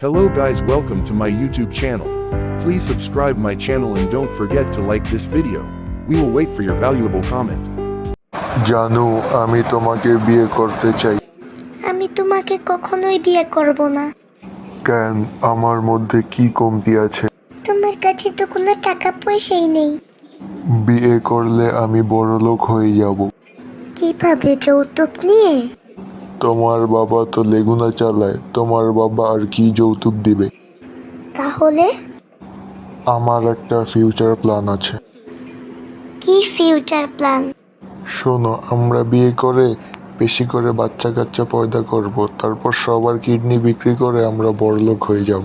Hello guys, welcome to my YouTube channel. Please subscribe my channel and don't forget to like this video. We will wait for your valuable comment. জানু আমি তোমাকে বিয়ে করতে চাই। আমি তোমাকে কখনোই বিয়ে করব না। কেন, আমার মধ্যে কি কমতি আছে? তোমার কাছে তো কোনো টাকা পয়সাই নেই। বিয়ে করলে আমি বড়লোক হয়ে যাব। কিভাবে, যৌতুক নিয়ে? তোমার বাবা তো লেগুনা চালায়, তোমার বাবা আর কি যৌতুক দিবে? তাহলে আমার একটা ফিউচার প্ল্যান আছে। কি ফিউচার প্ল্যান? শোনো, আমরা বিয়ে করে বেশি করে বাচ্চা কাচ্চা পয়দা করব, তারপর সবার কিডনি বিক্রি করে আমরা বড়লোক হয়ে যাব।